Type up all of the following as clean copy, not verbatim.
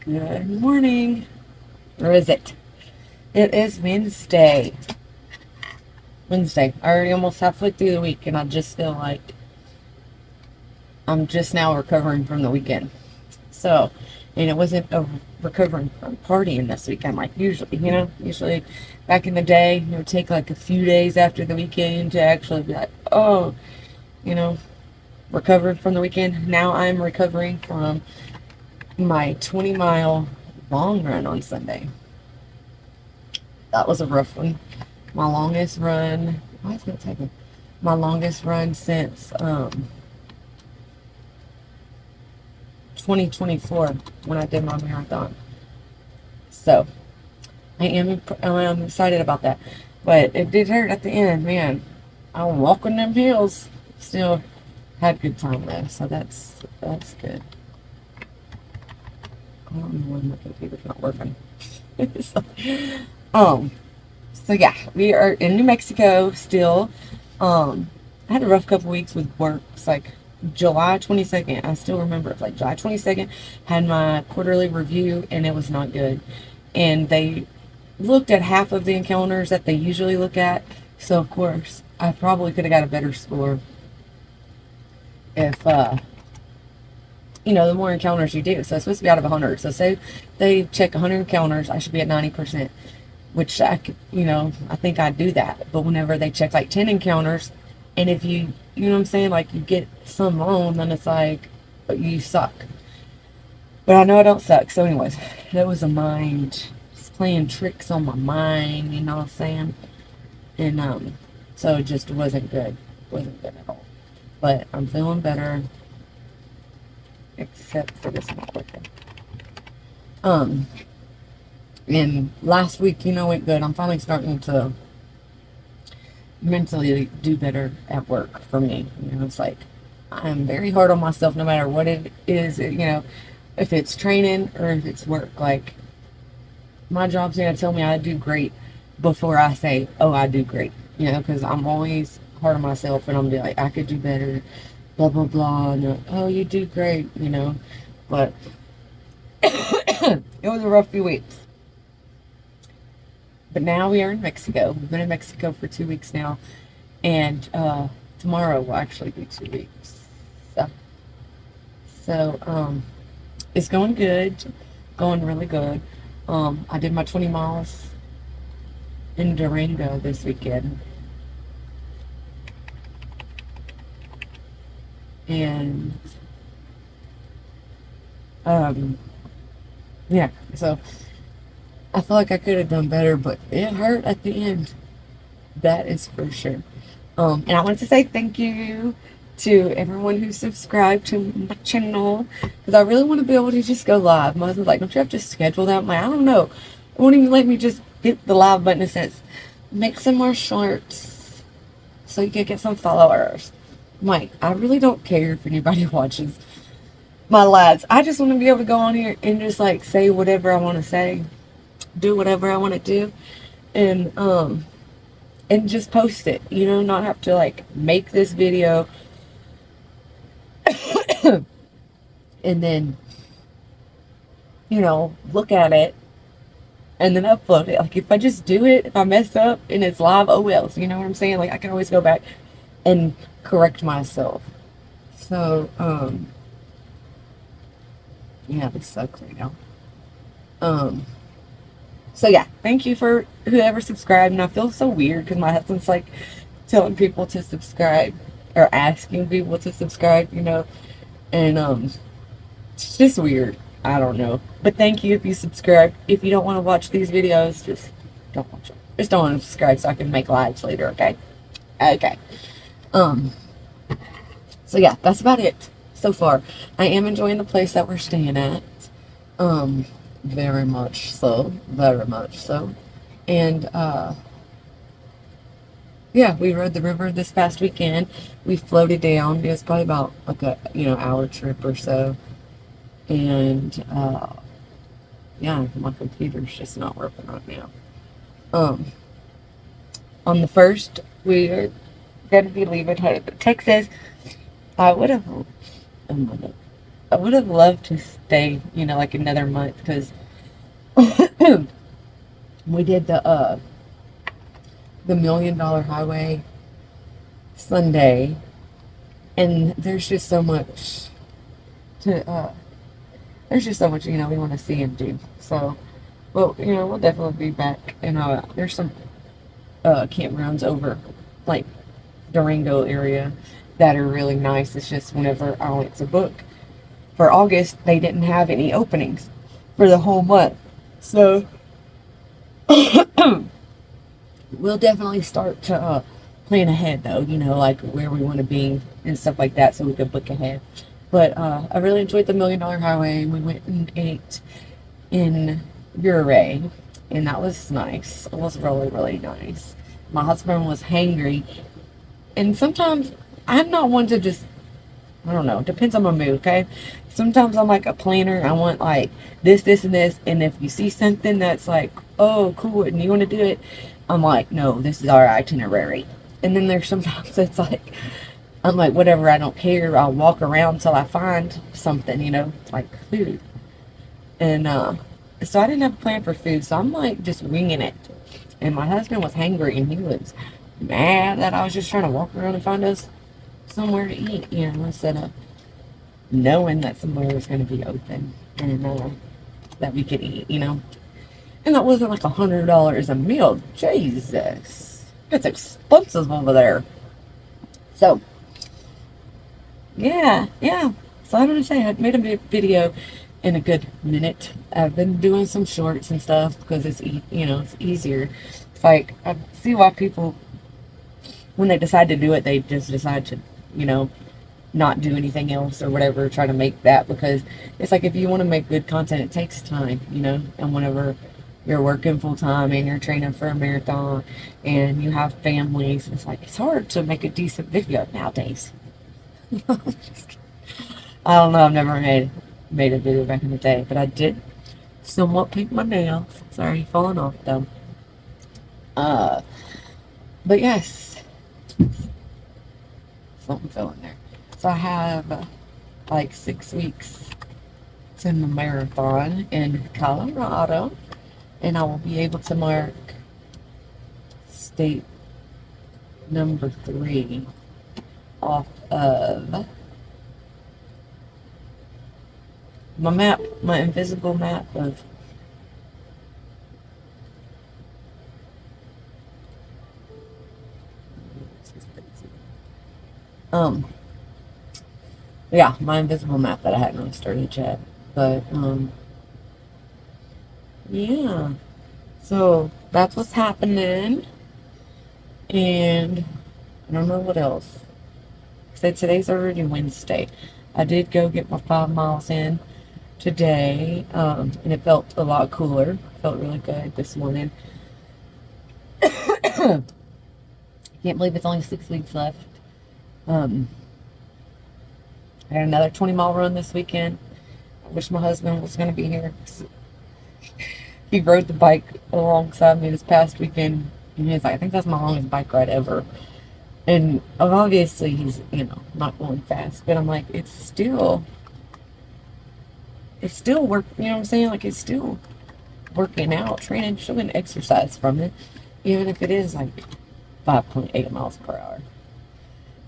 Good morning. Or is it? It is Wednesday. Wednesday. Already almost halfway through the week, and I just feel like I'm just now recovering from the weekend. So, and it wasn't a recovering from partying this weekend like usually, Usually back in the day, it would take like a few days after the weekend to actually be like, oh, you know, recovered from the weekend. Now I'm recovering from my 20-mile long run on Sunday. That was a rough one. My longest run. Why is that taking? My longest run since 2024 when I did my marathon. So I'm excited about that. But it did hurt at the end, man. I'm walking them hills. Still had a good time though, so that's good. I don't know why my computer's not working. so, um, so yeah, we are in New Mexico still. I had a rough couple weeks with work. It's like July 22nd. I still remember it. Like July 22nd, had my quarterly review, and it was not good. And they looked at half of the encounters that they usually look at. So of course, I probably could have got a better score if the more encounters you do. So it's supposed to be out of 100. So say they check 100 encounters, I should be at 90%, which I think I'd do that. But whenever they check like 10 encounters, and if you know what I'm saying, like you get some wrong, then it's like, you suck. But I know I don't suck. So anyways, that was a mind. It's playing tricks on my mind, you know what I'm saying? And so it just wasn't good. Wasn't good at all. But I'm feeling better. Except for this not working. And last week, went good. I'm finally starting to mentally do better at work for me. It's like I'm very hard on myself no matter what it is, if it's training or if it's work. Like, my job's going to tell me I do great before I say, oh, I do great, because I'm always hard on myself and I'm like, I could do better, blah, blah, blah. And oh, you do great, But it was a rough few weeks. But now we are in Mexico. We've been in Mexico for 2 weeks now. And tomorrow will actually be 2 weeks. So it's going good. Going really good. I did my 20 miles in Durango this weekend. And yeah, so I feel like I could have done better, but it hurt at the end. That is for sure. And I wanted to say thank you to everyone who subscribed to my channel, because I really want to be able to just go live. My husband's like, don't you have to schedule that? I'm like, I don't know. It won't even let me just hit the live button. It says, make some more shorts so you can get some followers. I'm like, I really don't care if anybody watches my lives. I just want to be able to go on here and just like say whatever I want to say, do whatever I want to do, and just post it, not have to like make this video and then look at it and then upload it. Like, if I just do it, if I mess up and it's live, oh well. So you know what I'm saying? Like, I can always go back and correct myself. So yeah, this sucks right now. So yeah, thank you for whoever subscribed. And I feel so weird because my husband's like telling people to subscribe or asking people to subscribe, and it's just weird. I don't know. But thank you if you subscribe. If you don't want to watch these videos, just don't watch them. Just don't want to subscribe so I can make lives later, okay? Okay. So yeah, that's about it so far. I am enjoying the place that we're staying at. Very much so. Very much so. And yeah, we rode the river this past weekend. We floated down. It was probably about like a hour trip or so. And yeah, my computer's just not working right now. On the first, we are going to be leaving Texas. I would have. Oh my God. I would have loved to stay, like another month because we did the $1 Million Highway Sunday, and to there's just so much we want to see and do. So, well, we'll definitely be back. And there's some campgrounds over like Durango area that are really nice. It's just whenever I went to book for August, they didn't have any openings for the whole month. So we'll definitely start to plan ahead, though, like where we want to be and stuff like that, so we could book ahead. But I really enjoyed the $1 Million Highway. We went and ate in Uray, and that was nice. It was really, really nice. My husband was hangry, and sometimes I'm not one to just, I don't know, it depends on my mood, okay? Sometimes I'm like a planner. I want like this, and this, and if you see something that's like, oh, cool, and you want to do it, I'm like, no, this is our itinerary. And then there's sometimes it's like, I'm like, whatever, I don't care. I'll walk around till I find something, like food. And so I didn't have a plan for food, so I'm like just winging it. And my husband was hangry, and he was mad that I was just trying to walk around and find us somewhere to eat, instead of knowing that somewhere was going to be open and that we could eat, And that wasn't like $100 a meal. Jesus, it's expensive over there. So, yeah. So I'm gonna say I made a video in a good minute. I've been doing some shorts and stuff because it's it's easier. It's like I see why people, when they decide to do it, they just decide to not do anything else or whatever, try to make that, because it's like if you want to make good content, it takes time, and whenever you're working full time and you're training for a marathon and you have families, it's like it's hard to make a decent video nowadays. I don't know, I've never made a video back in the day, but I did somewhat paint my nails. It's already falling off though. But yes, something fell in there. So I have like 6 weeks to the marathon in Colorado, and I will be able to mark state number 3 off of my map, my invisible map of yeah, my invisible map that I hadn't really started yet. But yeah, so that's what's happening. And I don't know what else. So today's already Wednesday. I did go get my 5 miles in today, and it felt a lot cooler. Felt really good this morning. Can't believe it's only 6 weeks left. I had another 20-mile run this weekend. I wish my husband was going to be here. He rode the bike alongside me this past weekend, and he's like, I think that's my longest bike ride ever. And obviously he's, not going fast, but I'm like, it's still work, you know what I'm saying? Like, it's still working out, training, still getting exercise from it, even if it is like 5.8 miles per hour.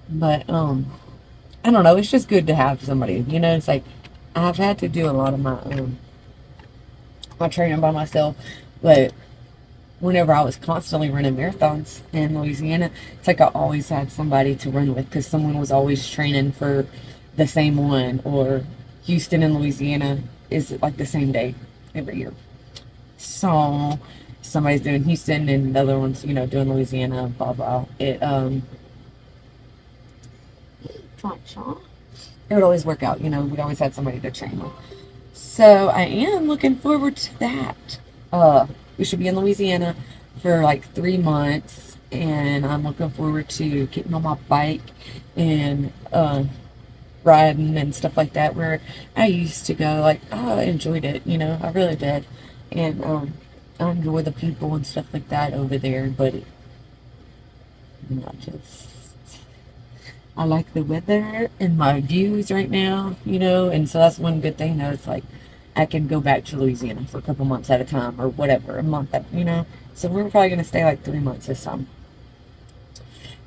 But, I don't know, it's just good to have somebody, it's like, I've had to do a lot of my training by myself, but whenever I was constantly running marathons in Louisiana, it's like I always had somebody to run with, because someone was always training for the same one, or Houston and Louisiana is like the same day every year. So somebody's doing Houston and the other one's, doing Louisiana, blah, blah. It would always work out, we'd always had somebody to train with. So I am looking forward to that. We should be in Louisiana for like 3 months, and I'm looking forward to getting on my bike and riding and stuff like that, where I used to go. Like, I enjoyed it, I really did. And I enjoy the people and stuff like that over there, but I like the weather and my views right now, you know, and so that's one good thing that it's like I can go back to Louisiana for a couple months at a time or whatever, a month, you know. So we're probably going to stay like 3 months this time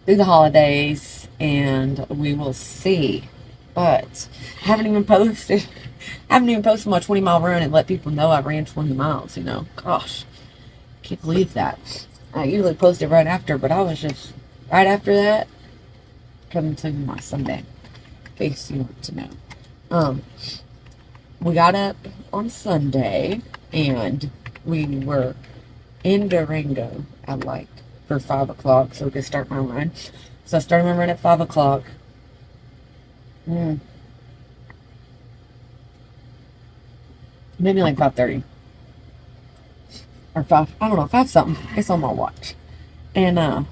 through the holidays, and we will see. But I haven't even posted, I haven't even posted my 20-mile run and let people know I ran 20 miles, you know. Gosh, can't believe that. I usually post it right after, but I was just right after that coming to my Sunday, in case you want to know. Um, we got up on Sunday and we were in Durango at like for 5 o'clock so we could start my run. So I started my run at 5 o'clock. Maybe like 5:30 or 5. I don't know, 5 something. It's on my watch. And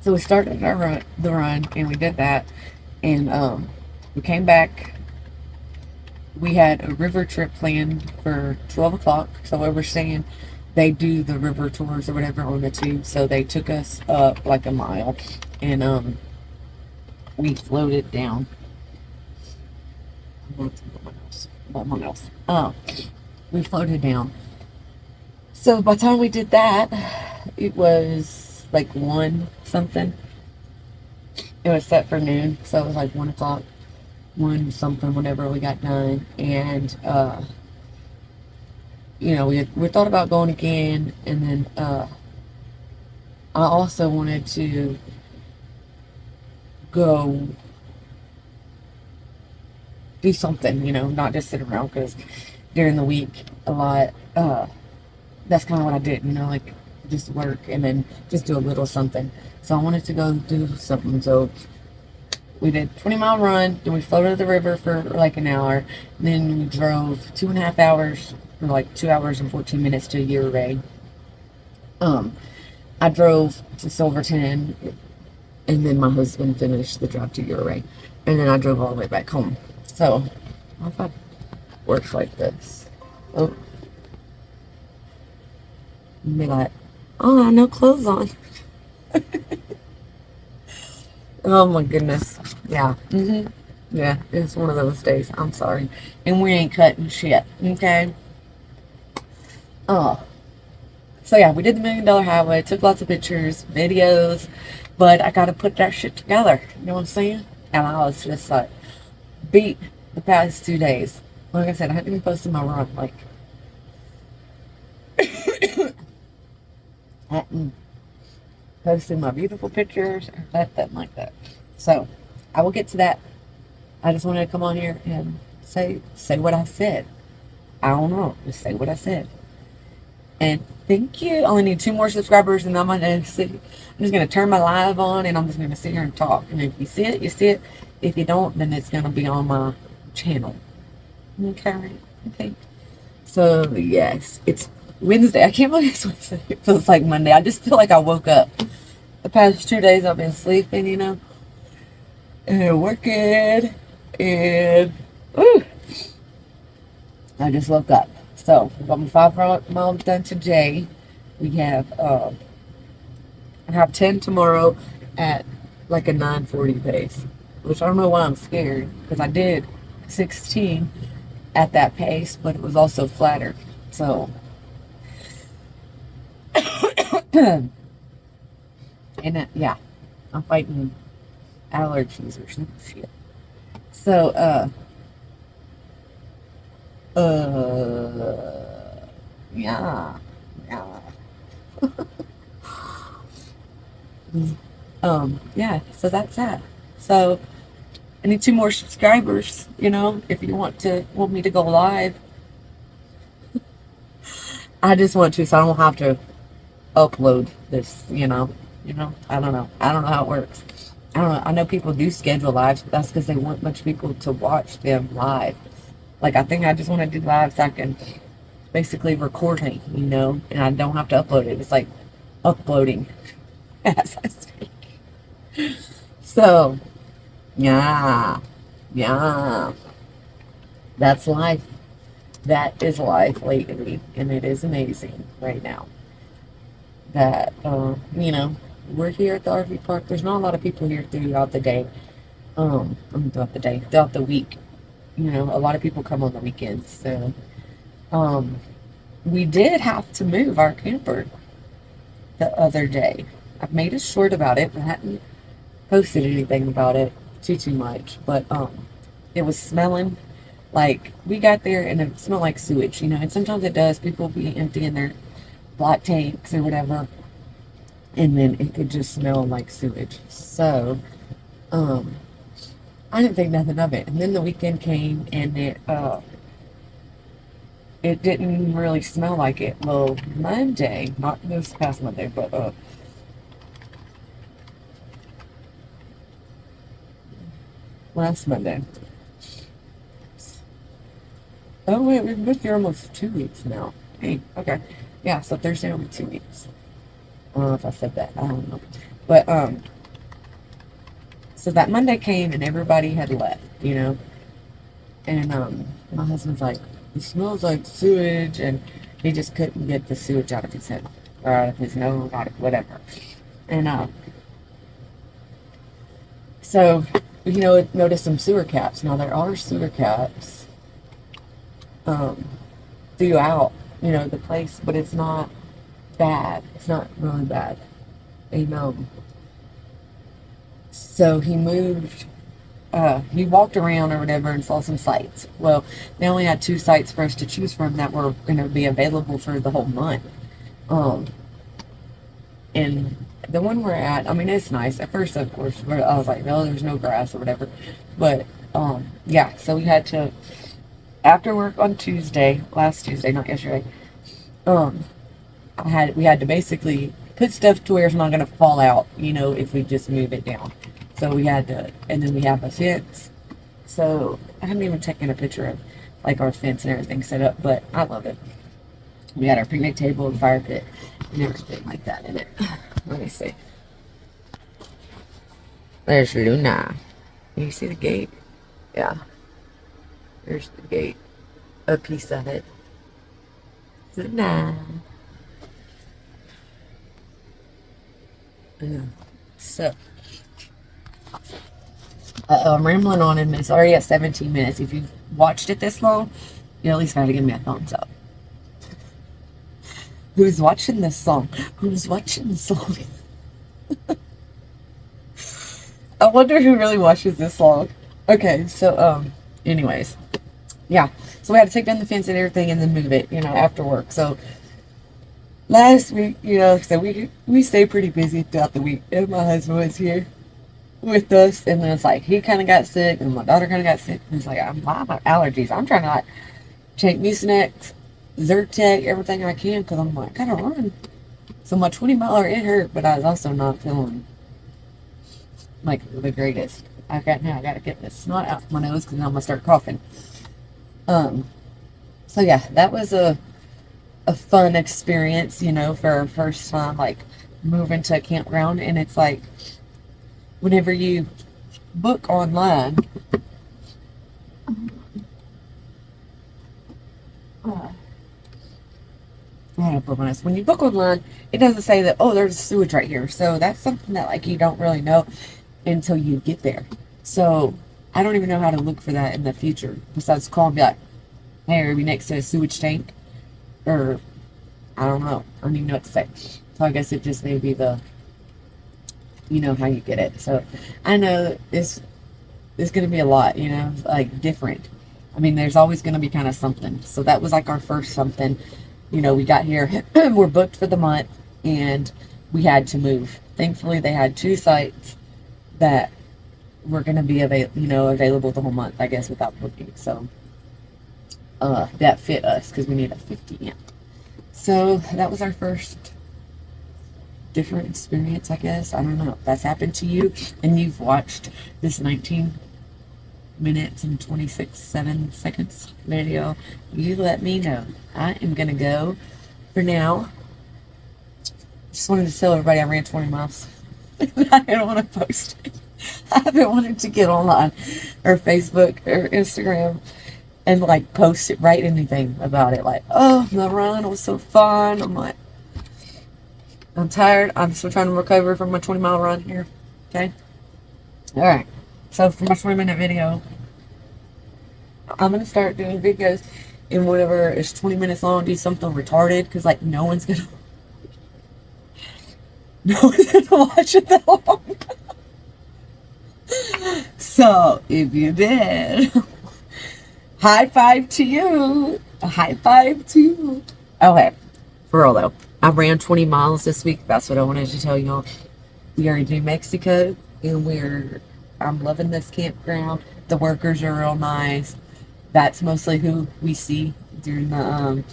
so we started the run and we did that, and we came back. We had a river trip planned for 12 o'clock. So we were saying they do the river tours or whatever on the tube. So they took us up like a mile, and we floated down. Someone else. We floated down. So by the time we did that, it was like 1 something. It was set for noon, so it was like 1 o'clock, 1 something whenever we got done. And you know, we thought about going again, and then I also wanted to go do something, you know, not just sit around, because during the week a lot, that's kind of what I did, you know, like just work and then just do a little something. So I wanted to go do something. So we did 20-mile run, then we floated the river for like an hour, and then we drove 2.5 hours, or like 2 hours and 14 minutes to Ouray. I drove to Silverton, and then my husband finished the drive to Ouray, and then I drove all the way back home. So I thought it works like this. Oh, be like, oh, I have no clothes on. Oh my goodness. Yeah. Yeah, it's one of those days. I'm sorry. And we ain't cutting shit. Okay. Oh. So yeah, we did the $1,000,000 highway, took lots of pictures, videos, but I gotta put that shit together. You know what I'm saying? And I was just like beat the past 2 days. Like I said, I haven't even posted my run. Like I hadn't posted my beautiful pictures or nothing like that. So I will get to that. I just wanted to come on here and say what I said. I don't know. Just say what I said. And thank you. I only need 2 more subscribers, and I'm gonna see. I'm just gonna turn my live on, and I'm just gonna sit here and talk. And if you see it, you see it. If you don't, then it's gonna be on my channel. Okay. Okay. So yes, it's Wednesday. I can't believe it's Wednesday. It feels like Monday. I just feel like I woke up. The past 2 days I've been sleeping, you know, and working, and woo, I just woke up. So we got my 5 miles done today. We have I have 10 tomorrow at like a 9:40 pace, which I don't know why I'm scared, because I did 16 at that pace, but it was also flatter. So and yeah, I'm fighting allergies or some shit. So yeah, yeah. Yeah, so that's that. So I need 2 more subscribers, you know, if you want me to go live. I just want to, so I don't have to upload this, you know. I don't know. I don't know how it works. I don't know. I know people do schedule lives, but that's because they want a bunch of people to watch them live. Like, I think I just want to do live so I can basically record it, you know, and I don't have to upload it. It's like uploading as I speak. So, yeah, that's life. That is life lately, and it is amazing right now. That, you know, we're here at the RV park. There's not a lot of people here throughout the day. Throughout the week. You know, a lot of people come on the weekends. So, um, we did have to move our camper the other day. I've made a short about it, but I hadn't posted anything about it too much. But it was smelling like we got there and it smelled like sewage, you know. And sometimes it does. People be emptying their black tanks or whatever, and then it could just smell like sewage. So, um, I didn't think nothing of it. And then the weekend came and it didn't really smell like it. Well, Monday, not this past Monday, but last Monday. Oh wait, we've been here almost 2 weeks now. Hey, okay. Yeah, so Thursday will be 2 weeks. I don't know if I said that. I don't know. But so that Monday came and everybody had left, you know. And my husband's like, it smells like sewage, and he just couldn't get the sewage out of his head or out of his nose, out of whatever. And so, you know, noticed some sewer caps. Now there are sewer caps um, throughout, you know, the place, but it's not bad. It's not really bad. And so he walked around or whatever and saw some sites. Well, they only had 2 sites for us to choose from that were going to be available for the whole month. Um, and the one we're at, I mean, it's nice. At first, of course, I was like, no, there's no grass or whatever. But, yeah, so we had to, after work on last Tuesday, not yesterday, um, we had to basically put stuff to where it's not going to fall out, you know, if we just move it down. So we had to, and then we have a fence. So I haven't even taken a picture of like our fence and everything set up, but I love it. We had our picnic table and fire pit and everything like that in it. Let me see. There's Luna. Can you see the gate? Yeah. There's the gate. A piece of it. Luna. Yeah. So. I'm rambling on and it's already at 17 minutes. If you've watched it this long, you at least gotta give me a thumbs up. Who's watching this song? Who's watching this song? I wonder who really watches this song. Okay, so anyways. Yeah. So we had to take down the fence and everything and then move it, you know, after work. So last week, you know, so we stayed pretty busy throughout the week. And my husband was here with us, and then it's like he kind of got sick and my daughter kind of got sick, and it's like I have allergies. I'm trying to like take Mucinex, Zyrtec, everything I can, because I'm like, gotta run. So my 20-miler, it hurt, but I was also not feeling like the greatest. I gotta get this snot out my nose because I'm gonna start coughing. So yeah, that was a fun experience, you know, for our first time like moving to a campground. And it's like whenever you book online, when you book online, it doesn't say that, oh, there's sewage right here. So that's something that like you don't really know until you get there. So I don't even know how to look for that in the future besides call and be like, hey, are we next to a sewage tank? Or I don't know. I don't even know what to say. So I guess it just may be you know, how you get it. So I know it's going to be a lot, you know, like different. I mean, there's always going to be kind of something. So that was like our first something. You know, we got here, we're booked for the month, and we had to move. Thankfully, they had 2 sites that were going to be available the whole month, I guess, without booking. So that fit us because we need a 50 amp. So that was our first different experience, I guess. I don't know if that's happened to you and you've watched this 19 minutes and 7 seconds video. You let me know. I am gonna go for now. Just wanted to tell everybody I ran 20 miles. I didn't want to post it. I haven't wanted to get online or Facebook or Instagram and like post it, write anything about it, like, oh, the run was so fun. I'm like, I'm tired. I'm still trying to recover from my 20-mile run here. Okay? Alright. So for my 20-minute video, I'm going to start doing videos. And whenever it's 20 minutes long, do something retarded. Because, like, no one's going to... No one's going to watch it that long. So, if you did, high five to you. A high five to you. Okay. For real, though. I ran 20 miles this week. That's what I wanted to tell y'all. We are in New Mexico, and I'm loving this campground. The workers are real nice. That's mostly who we see during the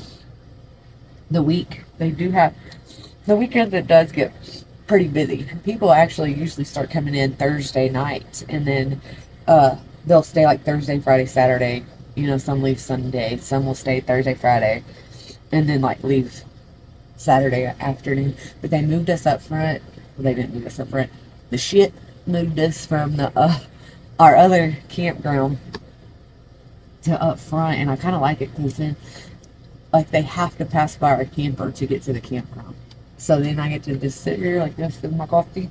week. They do have the weekend. It does get pretty busy. People actually usually start coming in Thursday night, and then they'll stay like Thursday, Friday, Saturday. You know, some leave Sunday, some will stay Thursday, Friday, and then like leave Saturday afternoon. But they moved us up front. Well, they didn't move us up front. The shit moved us from the our other campground to up front, and I kind of like it because then, like, they have to pass by our camper to get to the campground. So then I get to just sit here like this with my coffee,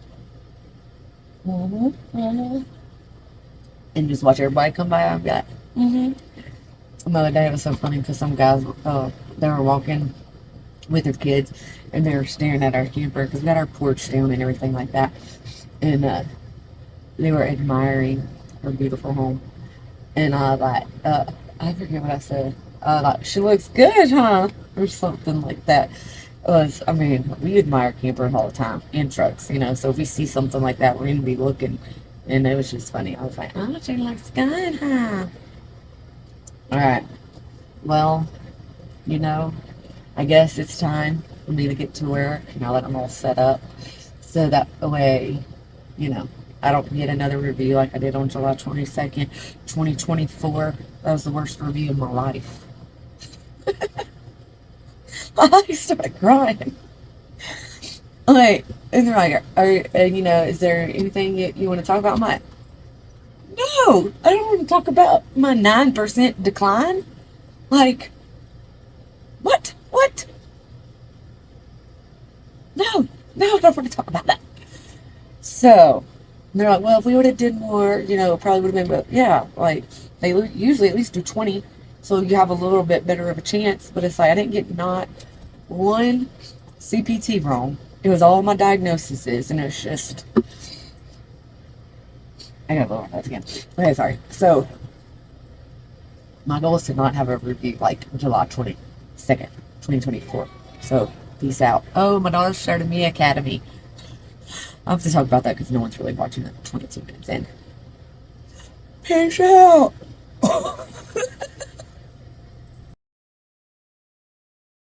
and just watch everybody come by and be like, The other day it was so funny because some guys, they were walking with their kids, and they were staring at our camper because we got our porch down and everything like that, and they were admiring our beautiful home. And I forget what I said. Like, she looks good, huh? Or something like that. I mean, we admire campers all the time and trucks, you know. So if we see something like that, we're gonna be looking. And it was just funny. I was like, oh, she looks good, huh? All right. Well, you know, I guess it's time for me to get to work now that I'm all set up. So that way, you know, I don't get another review like I did on July 22nd, 2024. That was the worst review of my life. I started crying. Like, and they're like, you know, is there anything you want to talk about? I'm like, no, I don't want to talk about my 9% decline. Like, what? What? No, I don't want to talk about that. So, they're like, well, if we would have did more, you know, it probably would have been, but yeah, like, they usually at least do 20, so you have a little bit better of a chance. But it's like, I didn't get not one CPT wrong. It was all my diagnoses, and it's just, I gotta lower that again. Okay, sorry. So, my goal is to not have a review like July 22nd, 2024. So, peace out. Oh, my daughter started Me Academy. I'll have to talk about that because no one's really watching it 22 minutes in. Peace out!